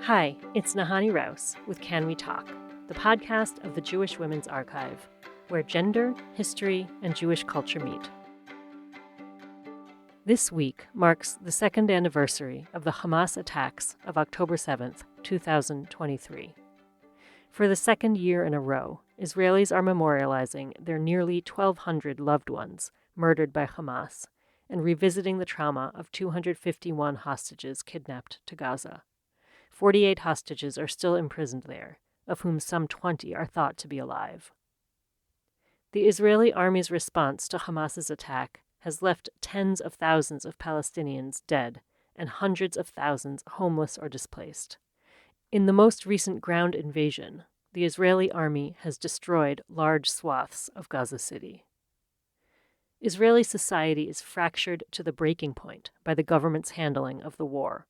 Hi, it's Nahani Rouse with Can We Talk, the podcast of the Jewish Women's Archive, where gender, history, and Jewish culture meet. This week marks the second anniversary of the Hamas attacks of October 7th, 2023. For the second year in a row, Israelis are memorializing their nearly 1,200 loved ones murdered by Hamas and revisiting the trauma of 251 hostages kidnapped to Gaza. 48 hostages are still imprisoned there, of whom some 20 are thought to be alive. The Israeli army's response to Hamas's attack has left tens of thousands of Palestinians dead and hundreds of thousands homeless or displaced. In the most recent ground invasion, the Israeli army has destroyed large swaths of Gaza City. Israeli society is fractured to the breaking point by the government's handling of the war.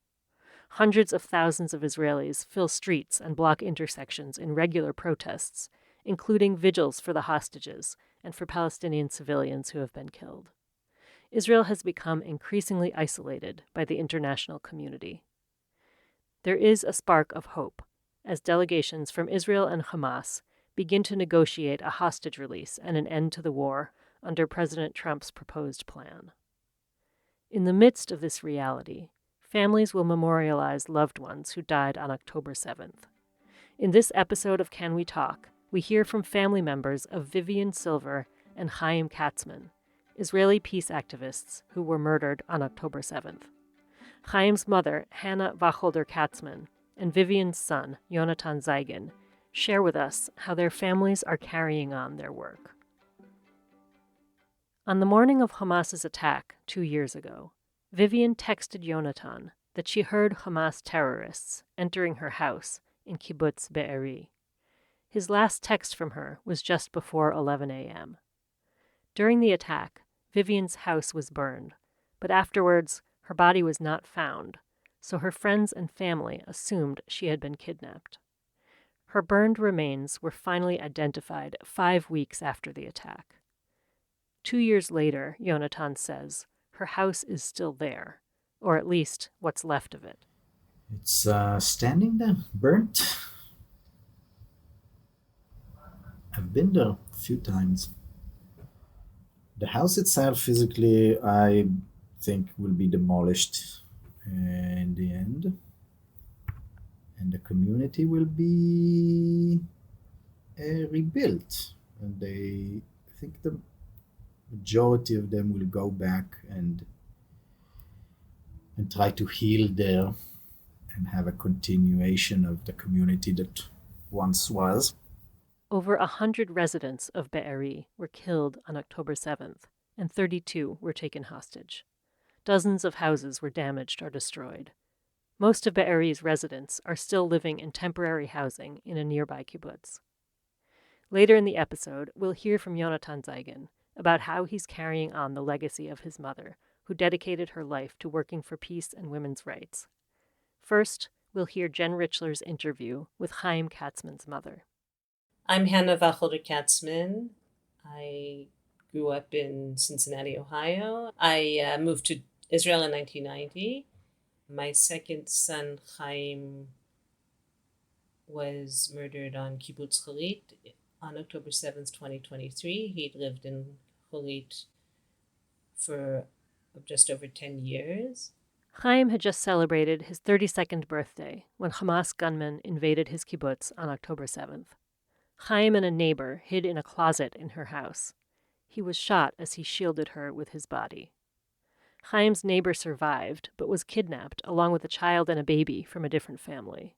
Hundreds of thousands of Israelis fill streets and block intersections in regular protests, including vigils for the hostages and for Palestinian civilians who have been killed. Israel has become increasingly isolated by the international community. There is a spark of hope as delegations from Israel and Hamas begin to negotiate a hostage release and an end to the war under President Trump's proposed plan. In the midst of this reality, families will memorialize loved ones who died on October 7th. In this episode of Can We Talk, we hear from family members of Vivian and Hayim Katsman, Israeli peace activists who were murdered on October 7th. Hayim's mother, Wacholder Katsman, and Vivian's son, Yonatan Zeigen, share with us how their families are carrying on their work. On the morning of Hamas's attack 2 years ago, Vivian texted Yonatan that she heard Hamas terrorists entering her house in kibbutz Be'eri. His last text from her was just before 11 a.m. During the attack, Vivian's house was burned, but afterwards her body was not found, so her friends and family assumed she had been kidnapped. Her burned remains were finally identified 5 weeks after the attack. 2 years later, Yonatan says, her house is still there, or at least what's left of it. It's standing there, burnt. I've been there a few times. The house itself, physically, I think will be demolished in the end. And the community will be rebuilt. And I think the majority of them will go back and try to heal there and have a continuation of the community that once was. Over 100 residents of Be'eri were killed on October 7th, and 32 were taken hostage. Dozens of houses were damaged or destroyed. Most of Be'eri's residents are still living in temporary housing in a nearby kibbutz. Later in the episode, we'll hear from Yonatan Zeigen about how he's carrying on the legacy of his mother, who dedicated her life to working for peace and women's rights. First, we'll hear Jen Richler's interview with Hayim Katzman's mother. I'm Wacholder Katsman. I grew up in Cincinnati, Ohio. I moved to Israel in 1990. My second son, Hayim, was murdered on kibbutz Cholit on October 7th, 2023. He'd lived in Cholit for just over 10 years. Hayim had just celebrated his 32nd birthday when Hamas gunmen invaded his kibbutz on October 7th. Hayim and a neighbor hid in a closet in her house. He was shot as he shielded her with his body. Hayim's neighbor survived, but was kidnapped along with a child and a baby from a different family.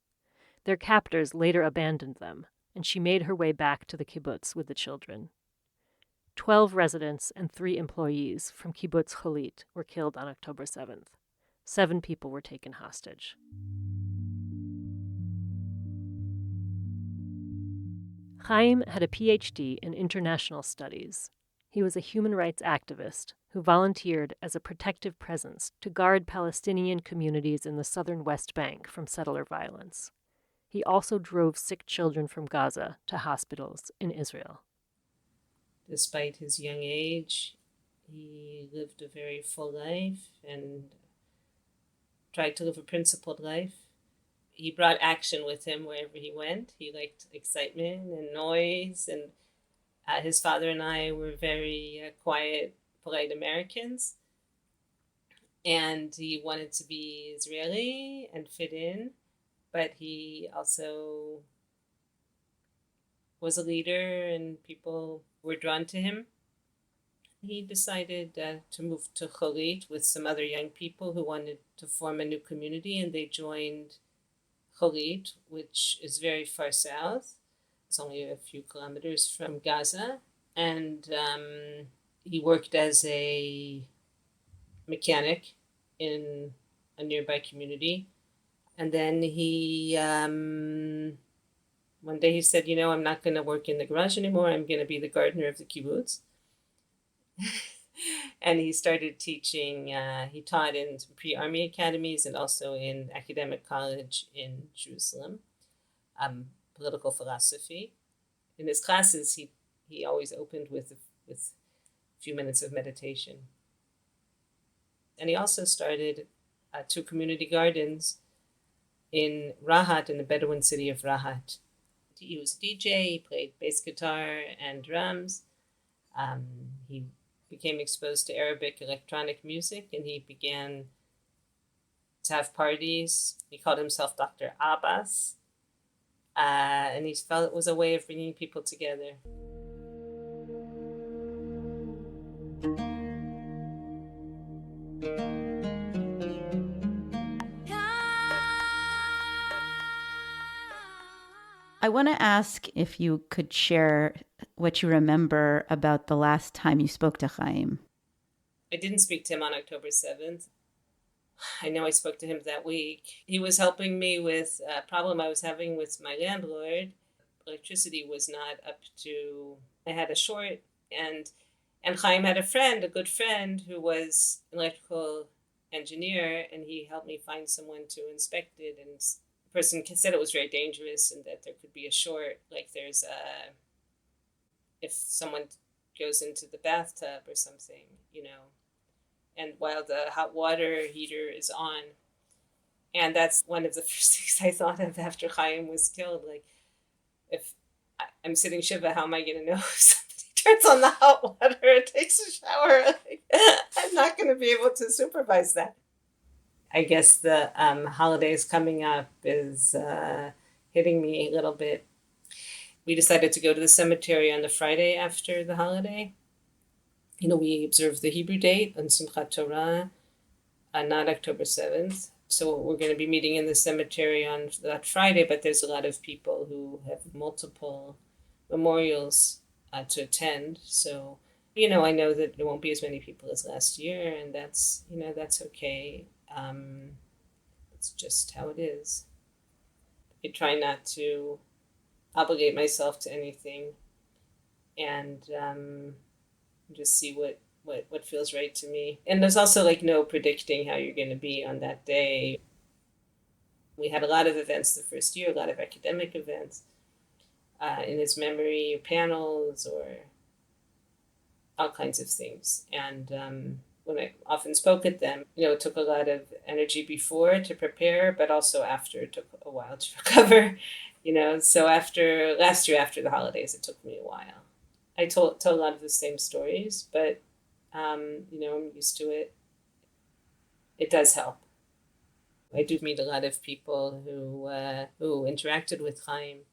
Their captors later abandoned them, and she made her way back to the kibbutz with the children. 12 residents and 3 employees from kibbutz Cholit were killed on October 7th. 7 people were taken hostage. Hayim had a PhD in international studies. He was a human rights activist who volunteered as a protective presence to guard Palestinian communities in the southern West Bank from settler violence. He also drove sick children from Gaza to hospitals in Israel. Despite his young age, he lived a very full life and tried to live a principled life. he brought action with him wherever he went. He liked excitement and noise, and his father and I were very quiet, polite Americans. And he wanted to be Israeli and fit in, but he also was a leader and people were drawn to him. He decided to move to Cholit with some other young people who wanted to form a new community, and they joined Cholit, which is very far south. It's only a few kilometers from Gaza. And he worked as a mechanic in a nearby community. And then he, one day he said, I'm not going to work in the garage anymore. I'm going to be the gardener of the kibbutz. And he started teaching. He taught in pre-army academies and also in academic college in Jerusalem, political philosophy. In his classes, he always opened with a few minutes of meditation. And he also started 2 community gardens in Rahat, in the Bedouin city of Rahat. He was a DJ, he played bass guitar and drums. He became exposed to Arabic electronic music, and he began to have parties. He called himself Dr. Abbas, and he felt it was a way of bringing people together. I want to ask if you could share what you remember about the last time you spoke to Hayim. I didn't speak to him on October 7th. I know I spoke to him that week. He was helping me with a problem I was having with my landlord. Electricity was not up to... I had a short, and Hayim had a good friend, who was an electrical engineer, and he helped me find someone to inspect it. And the person said it was very dangerous and that there could be a short, like if someone goes into the bathtub or something, and while the hot water heater is on. And that's one of the first things I thought of after Hayim was killed. Like, if I'm sitting Shiva, how am I going to know if somebody turns on the hot water and takes a shower? Like, I'm not going to be able to supervise that. I guess the holidays coming up is hitting me a little bit. We decided to go to the cemetery on the Friday after the holiday. We observe the Hebrew date on Simchat Torah, not October 7th. So we're going to be meeting in the cemetery on that Friday, but there's a lot of people who have multiple memorials to attend. So, I know that there won't be as many people as last year, and that's okay. It's just how it is. I try not to obligate myself to anything, and just see what feels right to me. And there's also no predicting how you're going to be on that day. We had a lot of events the first year, a lot of academic events in his memory, panels, or all kinds of things. And when I often spoke at them, it took a lot of energy before to prepare, but also after. It took a while to recover, So after last year, after the holidays, it took me a while. I told a lot of the same stories, but, I'm used to it. It does help. I do meet a lot of people who interacted with Hayim.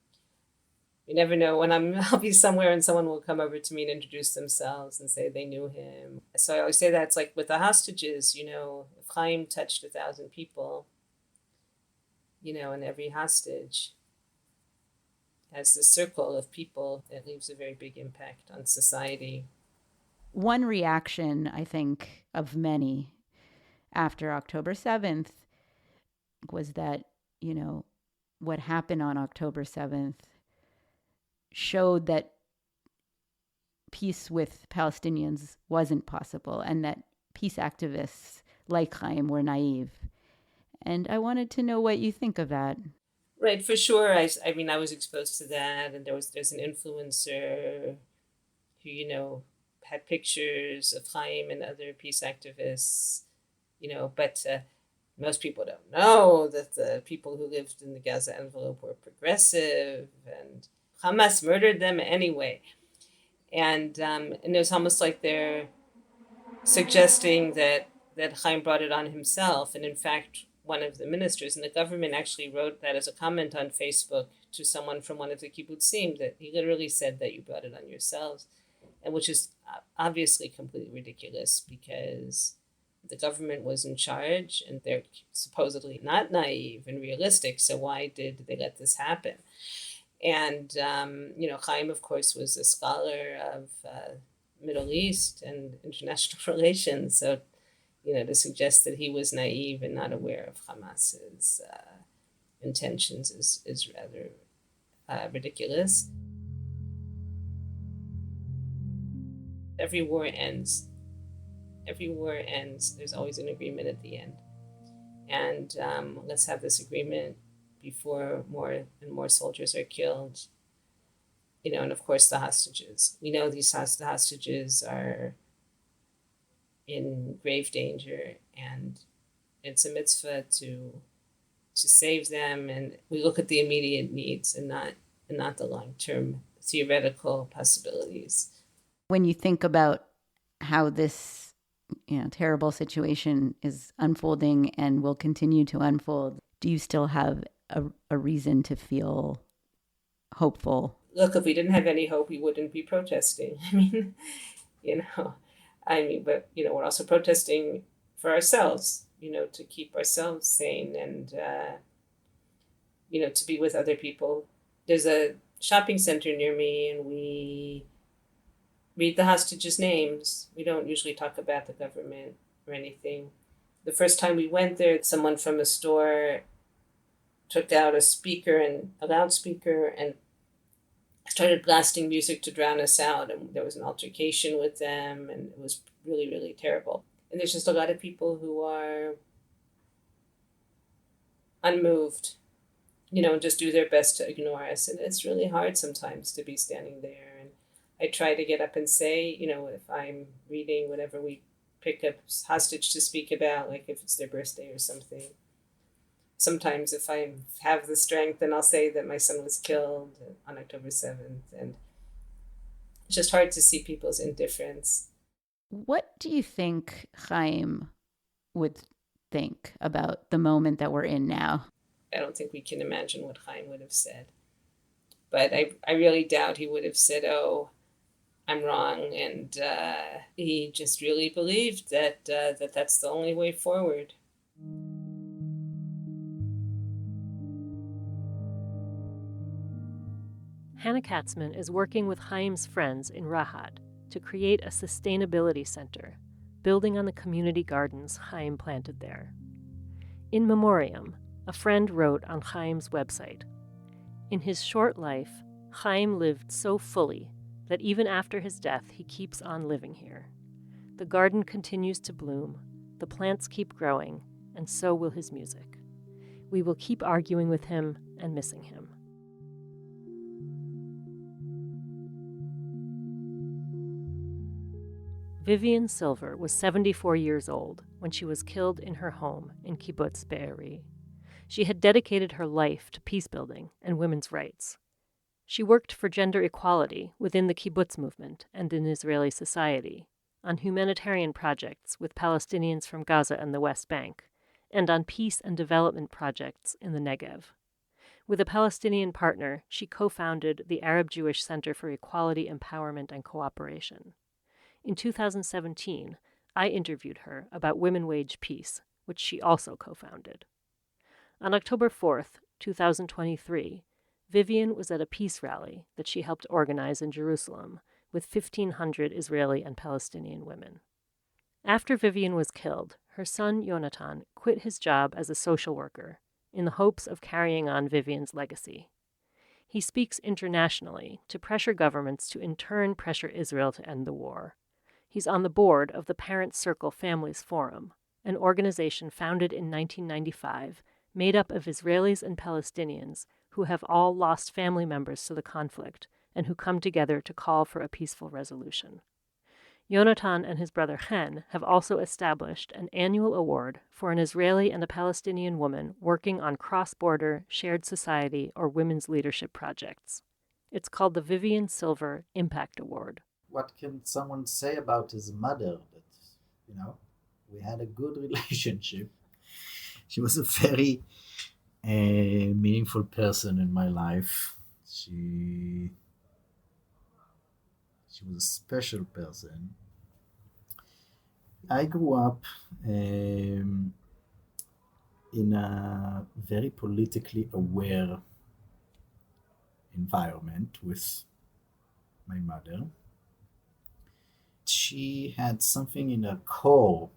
You never know when I'll be somewhere and someone will come over to me and introduce themselves and say they knew him. So I always say that it's like with the hostages, if Hayim touched 1,000 people, and every hostage has this circle of people, it leaves a very big impact on society. One reaction, I think, of many after October 7th was that, what happened on October 7th showed that peace with Palestinians wasn't possible, and that peace activists like Hayim were naive. And I wanted to know what you think of that. Right, for sure. I was exposed to that, and there's an influencer who, had pictures of Hayim and other peace activists, but most people don't know that the people who lived in the Gaza envelope were progressive, and Hamas murdered them anyway. And it was almost like they're suggesting that Hayim brought it on himself. And in fact, one of the ministers in the government actually wrote that as a comment on Facebook to someone from one of the kibbutzim, that he literally said that you brought it on yourselves, and which is obviously completely ridiculous because the government was in charge and they're supposedly not naive and realistic. So why did they let this happen? And, Hayim, of course, was a scholar of Middle East and international relations. So, to suggest that he was naive and not aware of Hamas's intentions is rather ridiculous. Every war ends. There's always an agreement at the end. And let's have this agreement before more and more soldiers are killed. And of course the hostages. We know these hostages are in grave danger, and it's a mitzvah to save them. And we look at the immediate needs and not the long-term theoretical possibilities. When you think about how this terrible situation is unfolding and will continue to unfold, do you still have a reason to feel hopeful? Look, if we didn't have any hope, we wouldn't be protesting. But we're also protesting for ourselves, to keep ourselves sane and, to be with other people. There's a shopping center near me, and we read the hostages' names. We don't usually talk about the government or anything. The first time we went there, someone from a store took out a loudspeaker and started blasting music to drown us out. And there was an altercation with them, and it was really, really terrible. And there's just a lot of people who are unmoved, and just do their best to ignore us. And it's really hard sometimes to be standing there. And I try to get up and say, if I'm reading whatever we pick up hostage to speak about, like if it's their birthday or something. Sometimes if I have the strength, then I'll say that my son was killed on October 7th. And it's just hard to see people's indifference. What do you think Hayim would think about the moment that we're in now? I don't think we can imagine what Hayim would have said. But I really doubt he would have said, oh, I'm wrong. And he just really believed that that's the only way forward. Hannah Katsman is working with Hayim's friends in Rahat to create a sustainability center, building on the community gardens Hayim planted there. In memoriam, a friend wrote on Hayim's website, "In his short life, Hayim lived so fully that even after his death, he keeps on living here. The garden continues to bloom, the plants keep growing, and so will his music. We will keep arguing with him and missing him." Vivian Silver was 74 years old when she was killed in her home in Kibbutz Be'eri. She had dedicated her life to peacebuilding and women's rights. She worked for gender equality within the kibbutz movement and in Israeli society, on humanitarian projects with Palestinians from Gaza and the West Bank, and on peace and development projects in the Negev. With a Palestinian partner, she co-founded the Arab Jewish Center for Equality, Empowerment, and Cooperation. In 2017, I interviewed her about Women Wage Peace, which she also co-founded. On October 4th, 2023, Vivian was at a peace rally that she helped organize in Jerusalem with 1,500 Israeli and Palestinian women. After Vivian was killed, her son Yonatan quit his job as a social worker in the hopes of carrying on Vivian's legacy. He speaks internationally to pressure governments to in turn pressure Israel to end the war. He's on the board of the Parent Circle Families Forum, an organization founded in 1995 made up of Israelis and Palestinians who have all lost family members to the conflict and who come together to call for a peaceful resolution. Yonatan and his brother Chen have also established an annual award for an Israeli and a Palestinian woman working on cross-border, shared society, or women's leadership projects. It's called the Vivian Silver Impact Award. What can someone say about his mother? That, we had a good relationship. She was a very meaningful person in my life. She was a special person. I grew up in a very politically aware environment with my mother. She had something in her core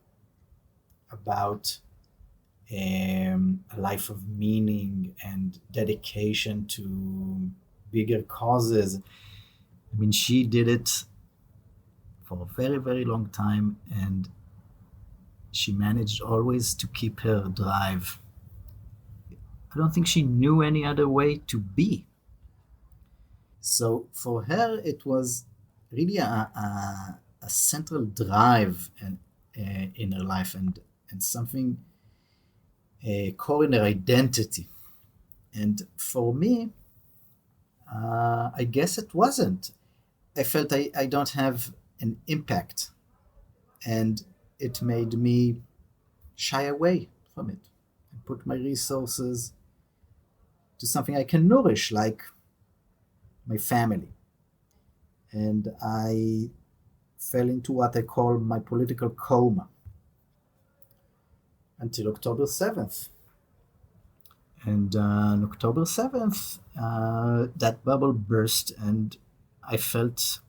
about a life of meaning and dedication to bigger causes. I mean, she did it for a very, very long time, and she managed always to keep her drive. I don't think she knew any other way to be. So for her, it was really a central drive in her life and something, a core in her identity. And for me, I guess it wasn't. I felt I don't have an impact, and it made me shy away from it and put my resources to something I can nourish, like my family. And I fell into what I call my political coma until October 7th. And on October 7th, that bubble burst, and I felt,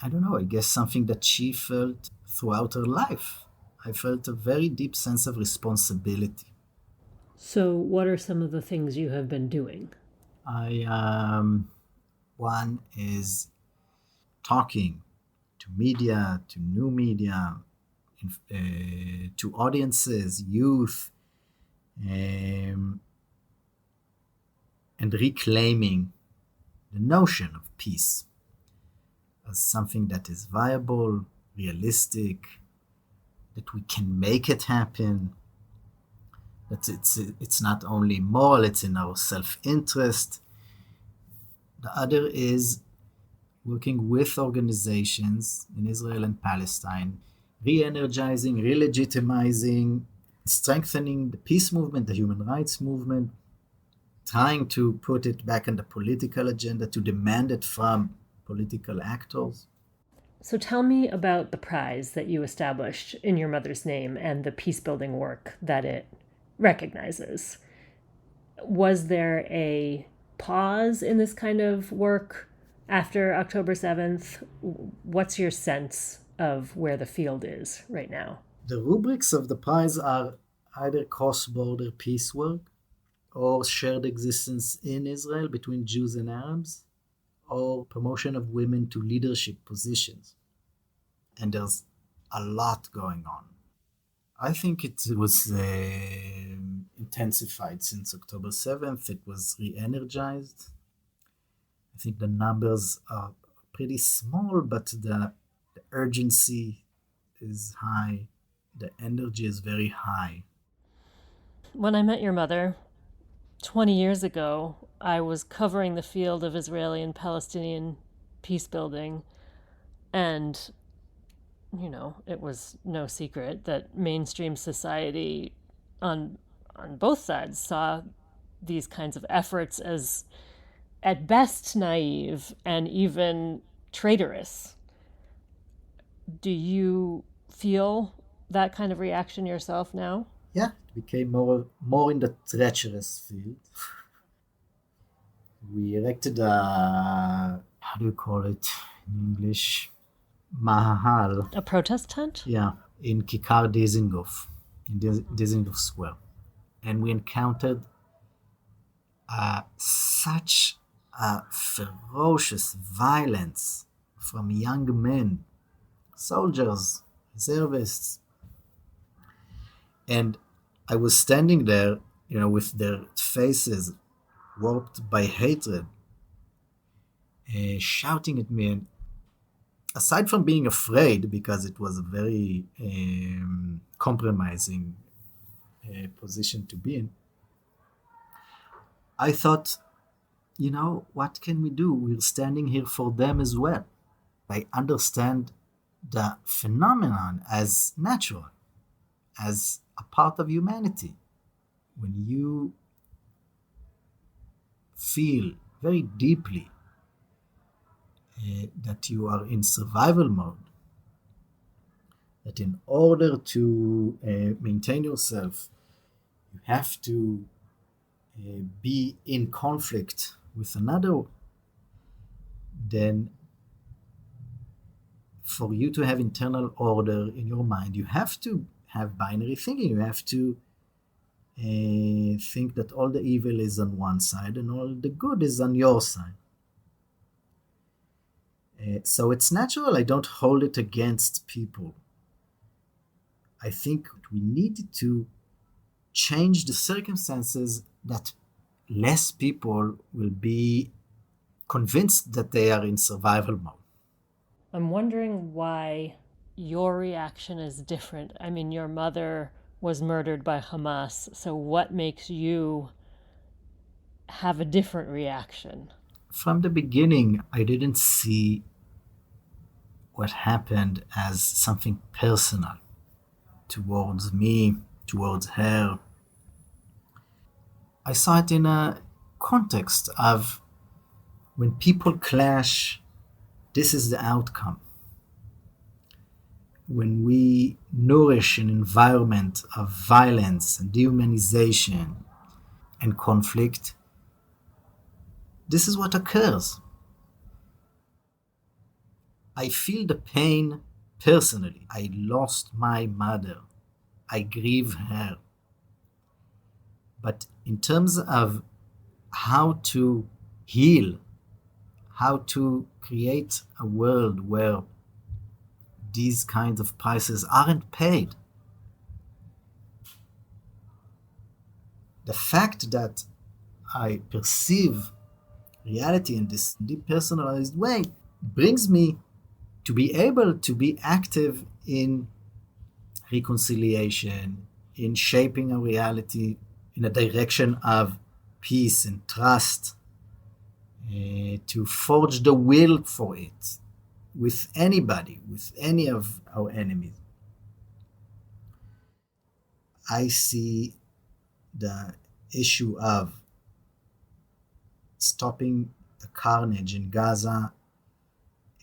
I don't know, I guess something that she felt throughout her life. I felt a very deep sense of responsibility. So, what are some of the things you have been doing? One is talking to media, to new media, to audiences, youth, and reclaiming the notion of peace as something that is viable, realistic, that we can make it happen, that it's not only moral, it's in our self-interest. The other is working with organizations in Israel and Palestine, re-energizing, re-legitimizing, strengthening the peace movement, the human rights movement, trying to put it back on the political agenda, to demand it from political actors. So tell me about the prize that you established in your mother's name and the peace-building work that it recognizes. Was there a pause in this kind of work after October 7th? What's your sense of where the field is right now? The rubrics of the prize are either cross-border peace work or shared existence in Israel between Jews and Arabs, or promotion of women to leadership positions. And there's a lot going on. I think it was intensified since October 7th. It was re-energized. I think the numbers are pretty small, but the urgency is high. The energy is very high. When I met your mother 20 years ago, I was covering the field of Israeli and Palestinian peace building, and it was no secret that mainstream society on both sides saw these kinds of efforts as at best naive and even traitorous. Do you feel that kind of reaction yourself now? Yeah, it became more in the treacherous field. We erected a, how do you call it in English? Mahal. A protest tent? Yeah, in Kikar Dizengoff, in Dizengoff Square. And we encountered such a ferocious violence from young men, soldiers, reservists. And I was standing there, with their faces warped by hatred, shouting at me. And aside from being afraid, because it was a very compromising position to be in, I thought, what can we do? We're standing here for them as well. I understand the phenomenon as natural, as a part of humanity. When you feel very deeply that you are in survival mode, that in order to maintain yourself, you have to be in conflict with another, then for you to have internal order in your mind, you have to have binary thinking. You have to think that all the evil is on one side and all the good is on your side. So it's natural. I don't hold it against people. I think we need to change the circumstances that less people will be convinced that they are in survival mode. I'm wondering why your reaction is different. I mean, your mother was murdered by Hamas, so what makes you have a different reaction? From the beginning, I didn't see what happened as something personal towards me, towards her. I saw it in a context of when people clash, this is the outcome. When we nourish an environment of violence and dehumanization and conflict, this is what occurs. I feel the pain personally. I lost my mother. I grieve her. But in terms of how to heal, how to create a world where these kinds of prices aren't paid, the fact that I perceive reality in this depersonalized way brings me to be able to be active in reconciliation, in shaping a reality in a direction of peace and trust, to forge the will for it with anybody, with any of our enemies. I see the issue of stopping the carnage in Gaza,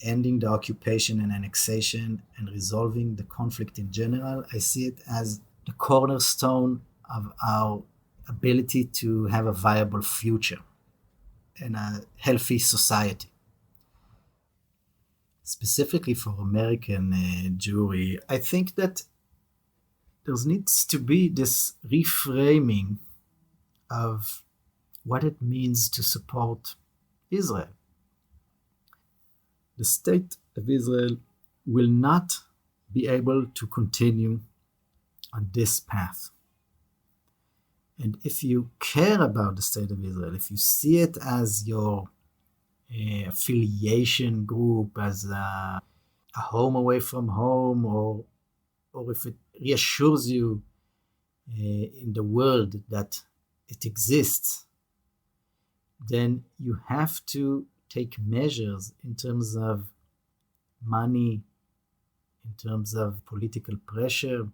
ending the occupation and annexation, and resolving the conflict in general. I see it as the cornerstone of our ability to have a viable future and a healthy society. Specifically for American Jewry, I think that there needs to be this reframing of what it means to support Israel. The state of Israel will not be able to continue on this path. And if you care about the state of Israel, if you see it as your affiliation group, as a home away from home, or if it reassures you in the world that it exists, then you have to take measures in terms of money, in terms of political pressure,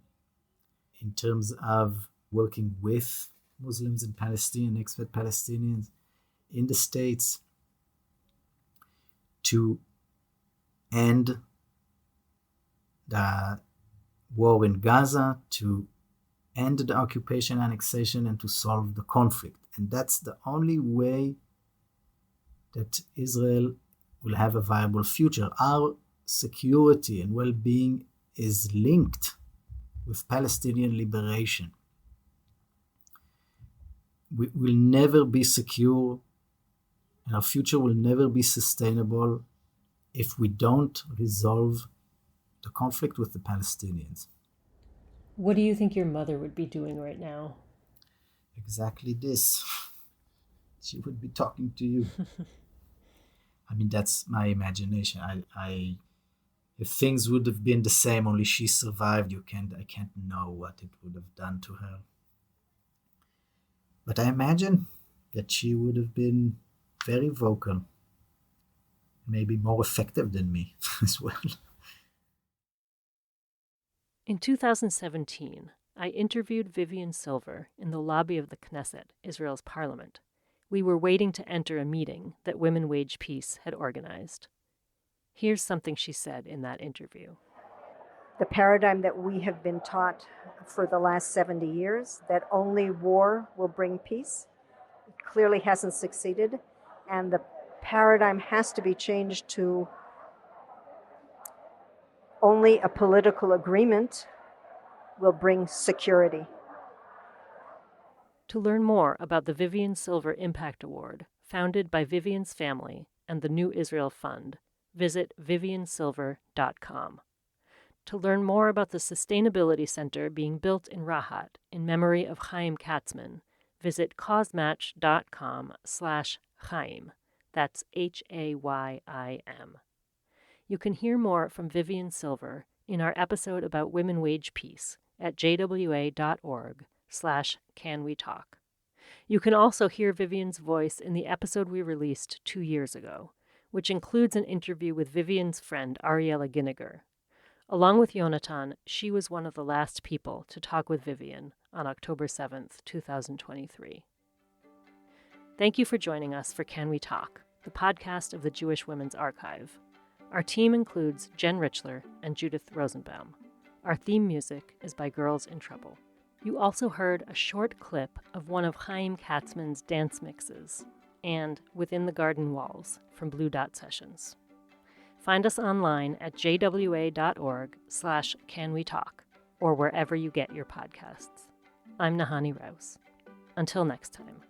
in terms of working with Muslims and Palestinian, expat Palestinians in the States to end the war in Gaza, to end the occupation, annexation, and to solve the conflict. And that's the only way that Israel will have a viable future. Our security and well-being is linked with Palestinian liberation. We will never be secure, and our future will never be sustainable if we don't resolve the conflict with the Palestinians. What do you think your mother would be doing right now? Exactly this. She would be talking to you. I mean, that's my imagination. I if things would have been the same, only she survived, I can't know what it would have done to her. But I imagine that she would have been very vocal, maybe more effective than me as well. In 2017, I interviewed Vivian Silver in the lobby of the Knesset, Israel's parliament. We were waiting to enter a meeting that Women Wage Peace had organized. Here's something she said in that interview. The paradigm that we have been taught for the last 70 years, that only war will bring peace, clearly hasn't succeeded. And the paradigm has to be changed to only a political agreement will bring security. To learn more about the Vivian Silver Impact Award, founded by Vivian's family and the New Israel Fund, visit viviansilver.com. To learn more about the Sustainability Center being built in Rahat in memory of Hayim Katsman, visit causematch.com/Hayim. That's Hayim. You can hear more from Vivian Silver in our episode about Women Wage Peace at jwa.org/canwetalk. You can also hear Vivian's voice in the episode we released 2 years ago, which includes an interview with Vivian's friend Ariella Ginniger. Along with Yonatan, she was one of the last people to talk with Vivian on October 7th, 2023. Thank you for joining us for Can We Talk, the podcast of the Jewish Women's Archive. Our team includes Jen Richler and Judith Rosenbaum. Our theme music is by Girls in Trouble. You also heard a short clip of one of Hayim Katzman's dance mixes and Within the Garden Walls from Blue Dot Sessions. Find us online at jwa.org/canwetalk or wherever you get your podcasts. I'm Nahani Rouse. Until next time.